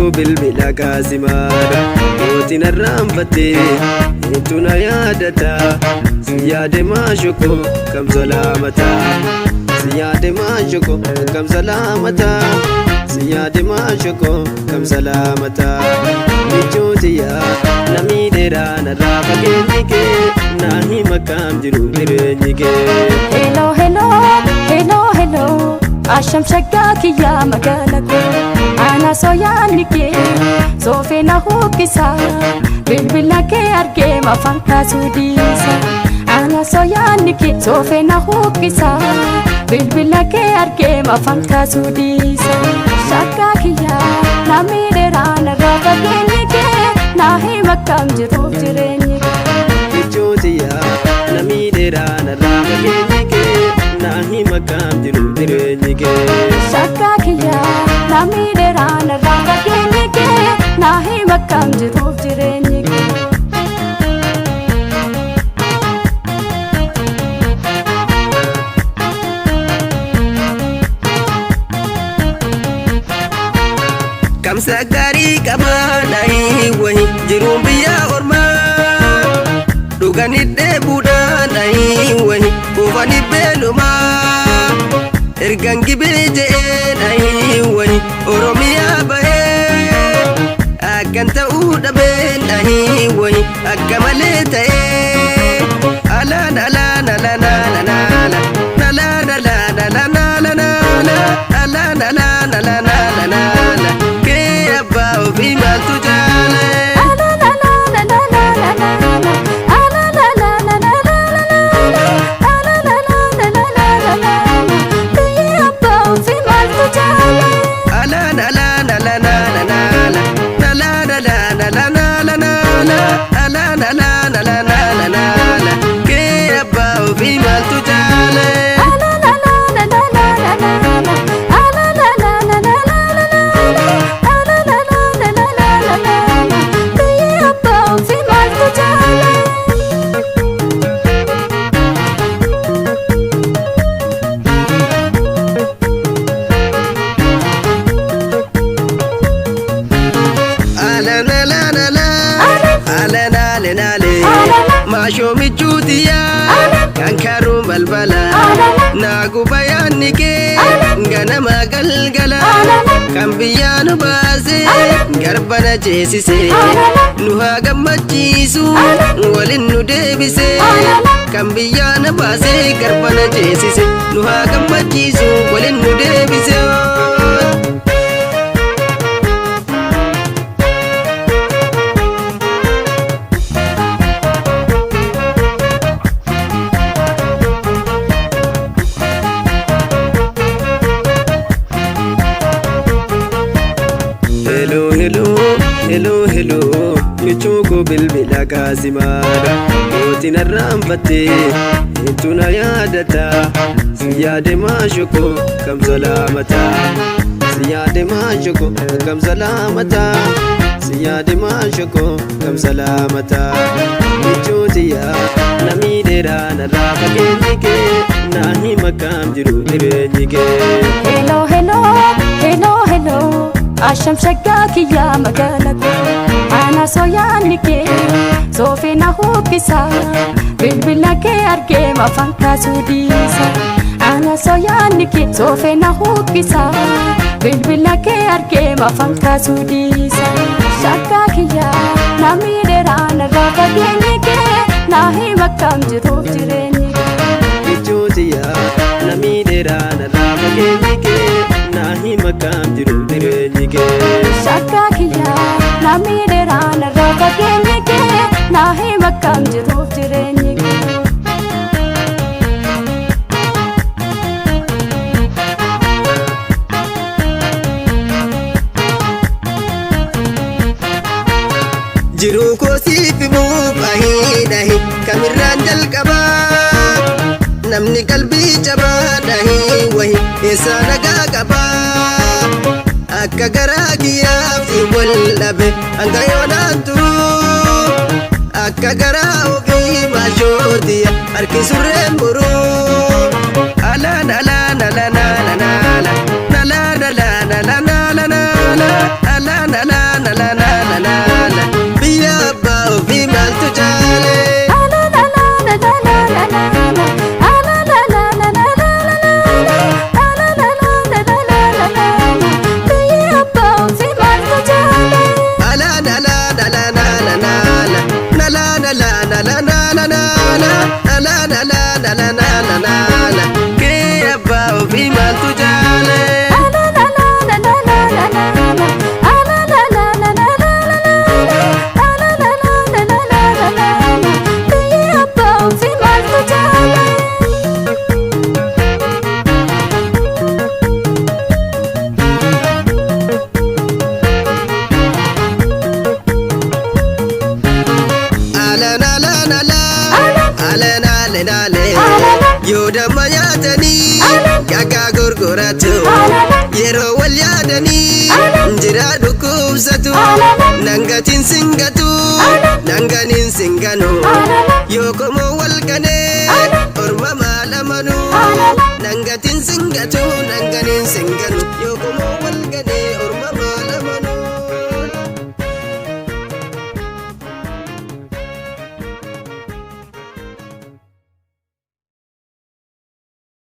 michuko bilbila kaasimaadha mootiin arraanfattee eentuna yaadata si yaade maashoko kam salaamata si yaade maashoko kam salaamata si yaade maashoko kam salaamata michuutiya namii dheeraa narraa fageenyi kee naa hima kam jiru jireenyi kee. Hello hello hello hello asham shagaki ya magalako ana soyaanni kee soofena hokkisa bilbila kee argee mafanka suudisa ana soyaanni kee soofena hokkisa bilbila kee argee mafanka suudisa shagaki ya namii dheeraa narraa fageenyi kee naa hima kam jiru jireenyi kee. Michuutiya namii dheeraa narraa fageenyi kee naa hima kam jiru jireenyi kee. Shakkakiya namii dheeraa narraa fageenyi kee naa hima kam jiru jireenyi kee. Kamsa gaarii qabaa dhahii wayi jiruun biyya ormaa dhugani dheebuudhaan dhahii wayi buufani beelumaa ergan gibee je'ee dhahii wayi oromiyaa bahee akkan ta'uu dhabeen dhahii wayi akka malee ta'ee alaan alaan alaan alaan alaan alaan alaan alaan alaan alaan alaan alaan alaan fi maltu jaale maashoo michuutiya kan karuun balbala naagu bayaanni kee ganama galgala kan biyyaa nu baase garbana jeesise nu haa gammachiisu walin nu deebise kan biyyaa nu baase garbana jeesise nu haa gammachiisu walin nu deebise. Hello hello hello hello michuko bilbila kaasimaadha mootiin arraanfattee eentuna yaadata si yaade maashoko kam salaamata si yaade maashoko kam salaamata si yaade maashoko kam salaamata michuutiya namii dheeraa narraa fageenyi kee naa hima kam jiru jireenyi kee. Hello hello hello hello asham shagaki ya magalako ana soyaanni kee soofena hokkisa bilbila kee argee mafanka suudisa ana soyaanni kee soofena hokkisa bilbila kee argee mafanka suudisa shagaki ya namii dheeraa narraa fageenyi kee naa hima kam jiru jireenyi kee. Michuutiya namii dheeraa narraa fageenyi kee naa hima kam jiru jireenyi kee. Shakkakiya namii dheeraa narraa fageenyi kee naa hima kam jiru jireenyi kee. Jiruu koo siif himuuf ahii dhahi kamirraan jalqabaa namni qalbii jabaa dhahii wahi eessaa nagaa qabaa akka garaa kiyyaaf si wal dhabe hanga yoonaan turuu akka garaa ofii maashootiya harki surreen boruu alaan alaan alaan alaan alaan alaan alaan alaan alaan alaan alaan damma nyaatanii gagaa gurguratu yeroo wal yaadanii jira dhukkubsatu nangatiin singatu nanganiin singanu yookomoo wal ganee orma maalamanu nangatiin singatu nanganiin singanu